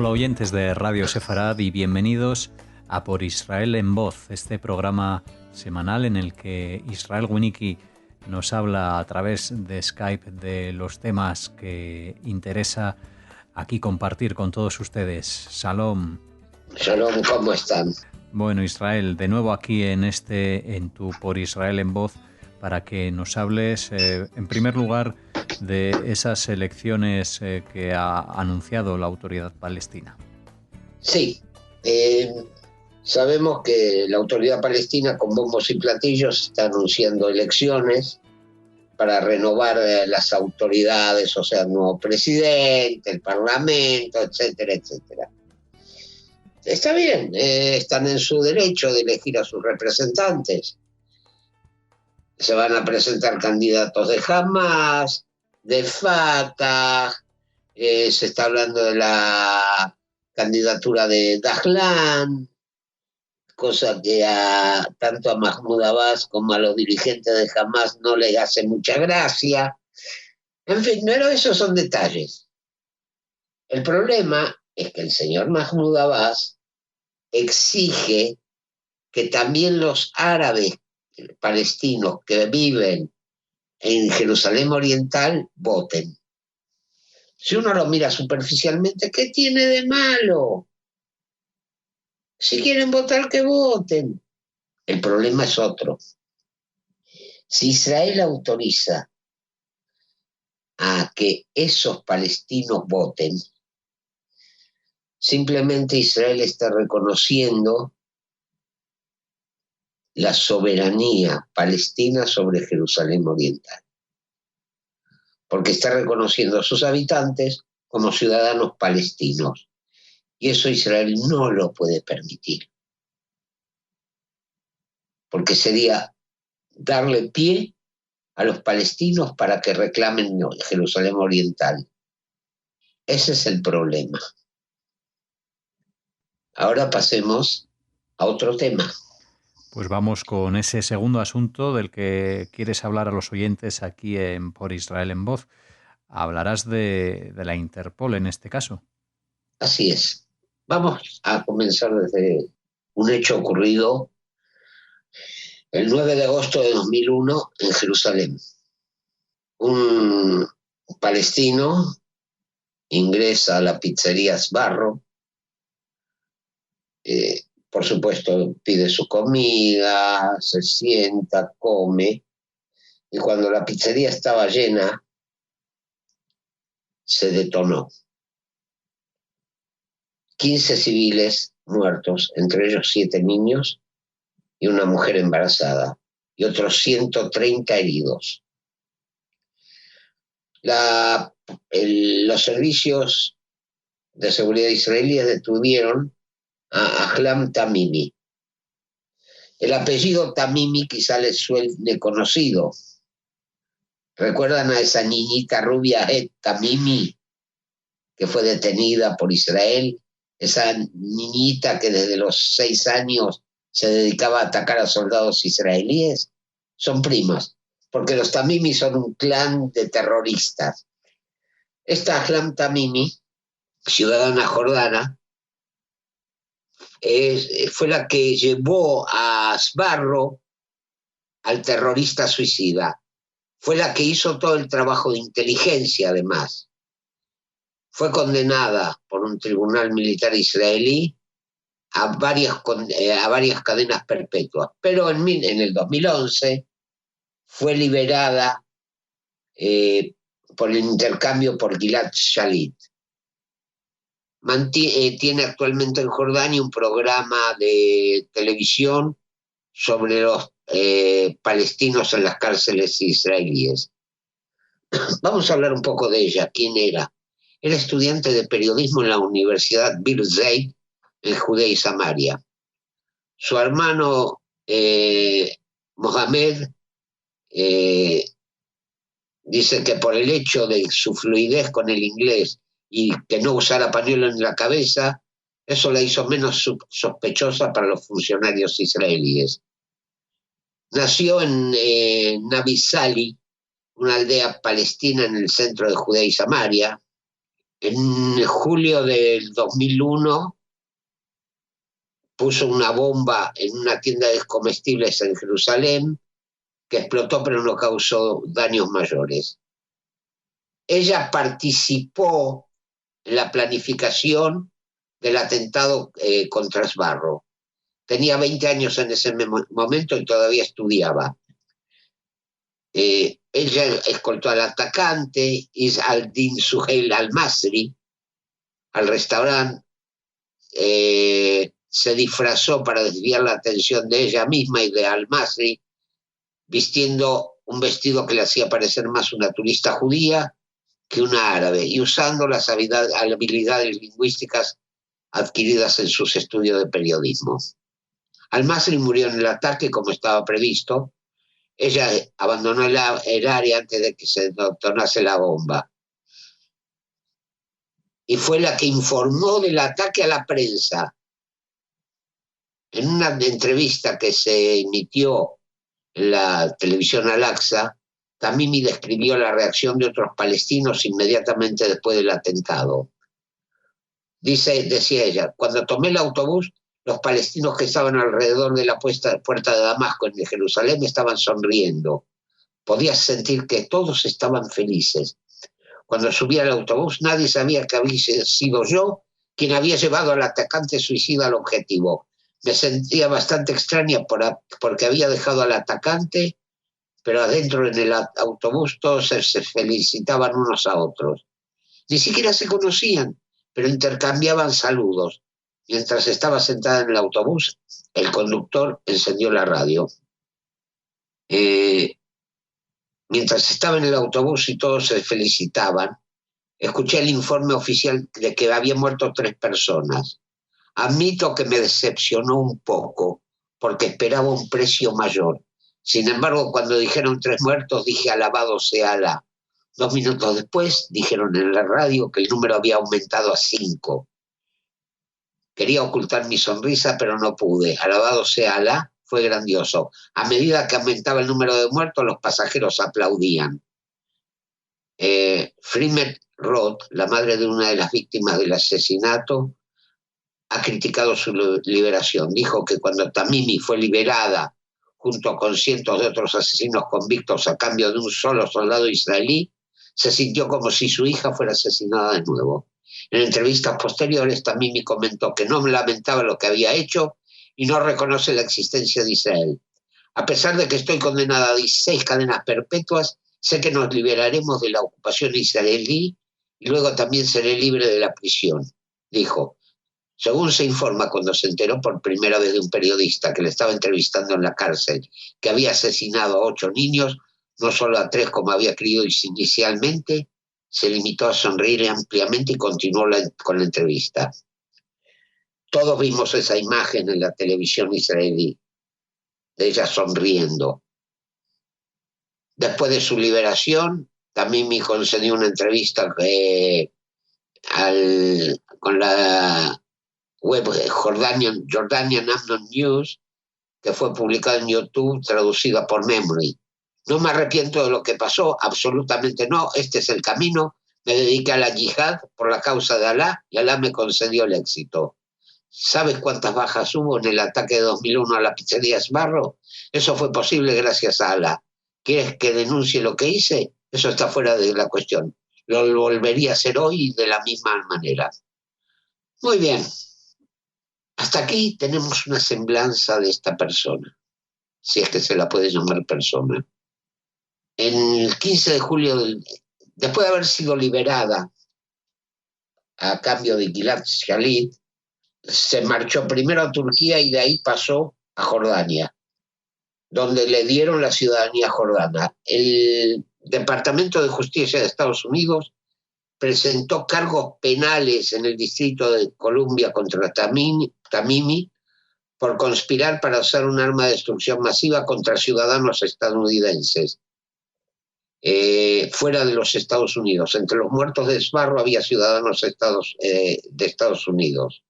Hola oyentes de Radio Sefarad y bienvenidos a Por Israel en Voz, este programa semanal en el que Israel Winnicki nos habla a través de Skype de los temas que interesa aquí compartir con todos ustedes. Shalom. Shalom, ¿cómo están? Bueno, Israel, de nuevo aquí en tu Por Israel en Voz, para que nos hables, en primer lugar, de esas elecciones que ha anunciado la Autoridad Palestina. Sí, sabemos que la Autoridad Palestina con bombos y platillos está anunciando elecciones para renovar las autoridades, o sea, el nuevo presidente, el parlamento, etcétera, etcétera. Está bien, están en su derecho de elegir a sus representantes. Se van a presentar candidatos de Hamas, de Fatah, se está hablando de la candidatura de Dahlan, cosa que tanto a Mahmoud Abbas como a los dirigentes de Hamas no les hace mucha gracia. En fin, pero esos son detalles. El problema es que el señor Mahmoud Abbas exige que también los árabes palestinos que viven en Jerusalén Oriental voten. Si uno lo mira superficialmente, ¿qué tiene de malo? Si quieren votar, que voten. El problema es otro. Si Israel autoriza a que esos palestinos voten, simplemente Israel está reconociendo la soberanía palestina sobre Jerusalén Oriental, porque está reconociendo a sus habitantes como ciudadanos palestinos, y eso Israel no lo puede permitir, porque sería darle pie a los palestinos para que reclamen Jerusalén Oriental. Ese es el problema. Ahora pasemos a otro tema. Pues vamos con ese segundo asunto del que quieres hablar a los oyentes aquí en Por Israel en Voz. Hablarás de la Interpol en este caso. Así es. Vamos a comenzar desde un hecho ocurrido el 9 de agosto de 2001 en Jerusalén. Un palestino ingresa a la pizzería Sbarro, por supuesto pide su comida, se sienta, come, y cuando la pizzería estaba llena, se detonó. 15 civiles muertos, entre ellos 7 niños y una mujer embarazada, y otros 130 heridos. Los servicios de seguridad israelíes detuvieron a Ahlam Tamimi. El apellido Tamimi quizá les suene conocido. ¿Recuerdan a esa niñita rubia Tamimi que fue detenida por Israel? Esa niñita que desde los 6 años se dedicaba a atacar a soldados israelíes. Son primas, porque los Tamimi son un clan de terroristas. Esta Ahlam Tamimi, ciudadana jordana, fue la que llevó a Sbarro al terrorista suicida. Fue la que hizo todo el trabajo de inteligencia, además. Fue condenada por un tribunal militar israelí a varias cadenas perpetuas, pero en el 2011 fue liberada por el intercambio por Gilad Shalit. Tiene actualmente en Jordania un programa de televisión sobre los palestinos en las cárceles israelíes. Vamos a hablar un poco de ella. ¿Quién era? Era estudiante de periodismo en la Universidad Birzeit en Judea y Samaria. Su hermano Mohamed dice que por el hecho de su fluidez con el inglés y que no usara pañuelo en la cabeza, eso la hizo menos sospechosa para los funcionarios israelíes. Nació en Nabi Sali, una aldea palestina en el centro de Judea y Samaria. En julio del 2001 puso una bomba en una tienda de comestibles en Jerusalén que explotó pero no causó daños mayores. Ella participó en la planificación del atentado contra Sbarro. Tenía 20 años en ese momento y todavía estudiaba. Ella escoltó al atacante, Is al-Din Suheil al-Masri, al restaurante. Se disfrazó para desviar la atención de ella misma y de al-Masri, vistiendo un vestido que le hacía parecer más una turista judía que una árabe, y usando las habilidades lingüísticas adquiridas en sus estudios de periodismo. Al-Masri murió en el ataque como estaba previsto. Ella abandonó el área antes de que se detonase la bomba. Y fue la que informó del ataque a la prensa. En una entrevista que se emitió en la televisión Al-Aqsa, Tamimi describió la reacción de otros palestinos inmediatamente después del atentado. Decía ella, cuando tomé el autobús, los palestinos que estaban alrededor de la puerta de Damasco en Jerusalén estaban sonriendo. Podías sentir que todos estaban felices. Cuando subí al autobús, nadie sabía que había sido yo quien había llevado al atacante suicida al objetivo. Me sentía bastante extraña porque había dejado al atacante, pero adentro en el autobús todos se felicitaban unos a otros. Ni siquiera se conocían, pero intercambiaban saludos. Mientras estaba sentada en el autobús, el conductor encendió la radio. Mientras estaba en el autobús y todos se felicitaban, escuché el informe oficial de que habían muerto 3 personas. Admito que me decepcionó un poco, porque esperaba un precio mayor. Sin embargo, cuando dijeron 3 muertos, dije alabado sea Alá. 2 minutos después, dijeron en la radio que el número había aumentado a 5. Quería ocultar mi sonrisa, pero no pude. Alabado sea Alá, fue grandioso. A medida que aumentaba el número de muertos, los pasajeros aplaudían. Frimet Roth, la madre de una de las víctimas del asesinato, ha criticado su liberación. Dijo que cuando Tamimi fue liberada junto con cientos de otros asesinos convictos a cambio de un solo soldado israelí, se sintió como si su hija fuera asesinada de nuevo. En entrevistas posteriores, Tamimi comentó que no lamentaba lo que había hecho y no reconoce la existencia de Israel. A pesar de que estoy condenada a 16 cadenas perpetuas, sé que nos liberaremos de la ocupación israelí y luego también seré libre de la prisión, dijo. Según se informa, cuando se enteró por primera vez de un periodista que le estaba entrevistando en la cárcel que había asesinado a 8 niños, no solo a 3 como había creído inicialmente, se limitó a sonreír ampliamente y continuó con la entrevista. Todos vimos esa imagen en la televisión israelí, de ella sonriendo. Después de su liberación, también me concedió una entrevista con la web Jordanian Amnon News, que fue publicada en YouTube, traducida por Memory. No me arrepiento de lo que pasó, absolutamente no. Este es el camino. Me dediqué a la yihad por la causa de Alá y Alá me concedió el éxito. ¿Sabes cuántas bajas hubo en el ataque de 2001 a la pizzería Sbarro? Eso fue posible gracias a Alá. ¿Quieres que denuncie lo que hice? Eso está fuera de la cuestión. Lo volvería a hacer hoy de la misma manera. Muy bien. Hasta aquí tenemos una semblanza de esta persona, si es que se la puede llamar persona. En el 15 de julio, después de haber sido liberada a cambio de Gilad Shalit, se marchó primero a Turquía y de ahí pasó a Jordania, donde le dieron la ciudadanía jordana. El Departamento de Justicia de Estados Unidos presentó cargos penales en el Distrito de Columbia contra Tamimi por conspirar para usar un arma de destrucción masiva contra ciudadanos estadounidenses fuera de los Estados Unidos. Entre los muertos de Sbarro había ciudadanos de Estados Unidos.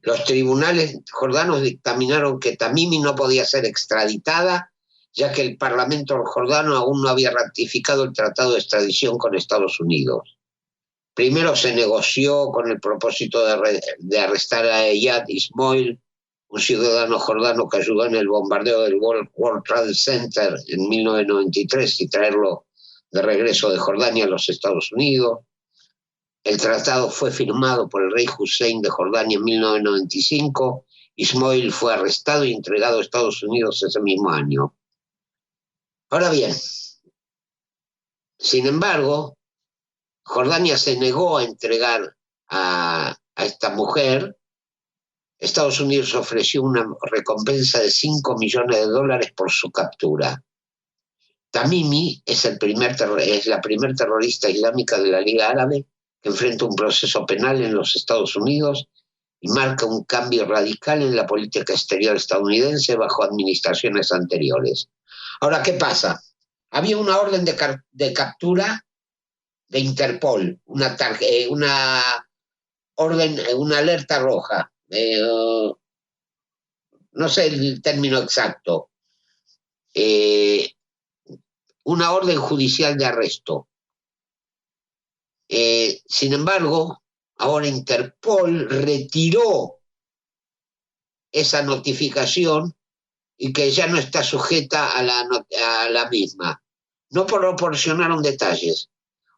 Los tribunales jordanos dictaminaron que Tamimi no podía ser extraditada, ya que el Parlamento jordano aún no había ratificado el tratado de extradición con Estados Unidos. Primero se negoció con el propósito de arrestar a Eyad Ismail, un ciudadano jordano que ayudó en el bombardeo del World Trade Center en 1993 y traerlo de regreso de Jordania a los Estados Unidos. El tratado fue firmado por el rey Hussein de Jordania en 1995. Ismail fue arrestado y entregado a Estados Unidos ese mismo año. Ahora bien, sin embargo, Jordania se negó a entregar a esta mujer. Estados Unidos ofreció una recompensa de $5 millones por su captura. Tamimi es la primer terrorista islámica de la Liga Árabe que enfrenta un proceso penal en los Estados Unidos y marca un cambio radical en la política exterior estadounidense bajo administraciones anteriores. Ahora, ¿qué pasa? Había una orden de captura de Interpol, una alerta roja, no sé el término exacto, una orden judicial de arresto. Sin embargo, ahora Interpol retiró esa notificación y que ya no está sujeta a la misma. No proporcionaron detalles.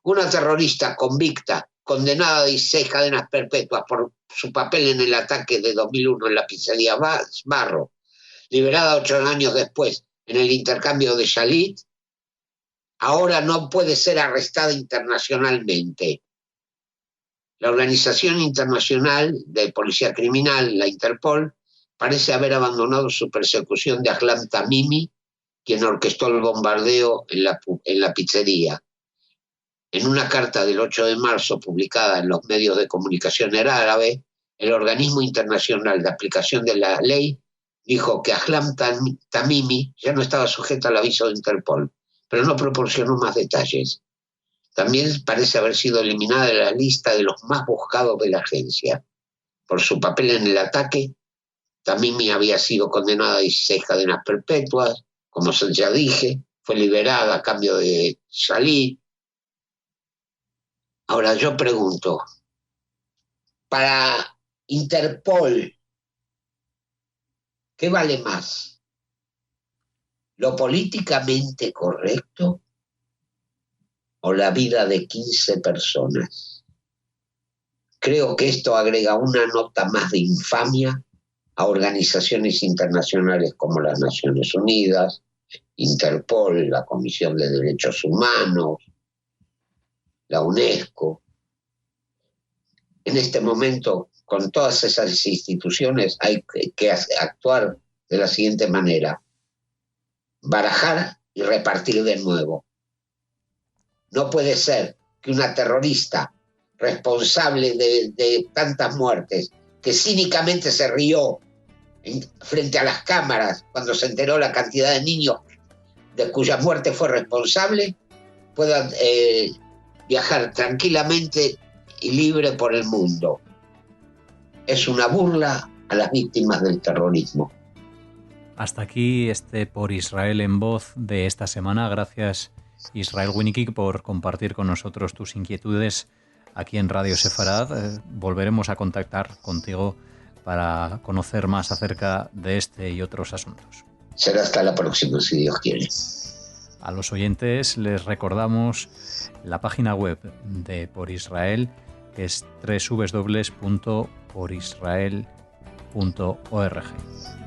Una terrorista convicta, condenada a 16 cadenas perpetuas por su papel en el ataque de 2001 en la pizzería Sbarro, liberada 8 años después en el intercambio de Shalit, ahora no puede ser arrestada internacionalmente. La Organización Internacional de Policía Criminal, la Interpol, parece haber abandonado su persecución de Ahlam Tamimi, quien orquestó el bombardeo en la pizzería. En una carta del 8 de marzo publicada en los medios de comunicación árabe, el organismo internacional de aplicación de la ley dijo que Ahlam Tamimi ya no estaba sujeto al aviso de Interpol, pero no proporcionó más detalles. También parece haber sido eliminada de la lista de los más buscados de la agencia. Por su papel en el ataque, Tamimi había sido condenada a 16 cadenas perpetuas, como ya dije, fue liberada a cambio de salir. Ahora yo pregunto, para Interpol, ¿qué vale más? ¿Lo políticamente correcto o la vida de 15 personas? Creo que esto agrega una nota más de infamia a organizaciones internacionales como las Naciones Unidas, Interpol, la Comisión de Derechos Humanos, la UNESCO. En este momento, con todas esas instituciones hay que actuar de la siguiente manera: barajar y repartir de nuevo. No puede ser que una terrorista responsable de tantas muertes, que cínicamente se rió frente a las cámaras cuando se enteró la cantidad de niños de cuya muerte fue responsable, pueda viajar tranquilamente y libre por el mundo. Es una burla a las víctimas del terrorismo. Hasta aquí Por Israel en Voz de esta semana. Gracias, Israel Winnicke, por compartir con nosotros tus inquietudes aquí en Radio Sefarad. Volveremos a contactar contigo para conocer más acerca de este y otros asuntos. Será hasta la próxima, si Dios quiere. A los oyentes les recordamos la página web de Por Israel, que es www.porisrael.org.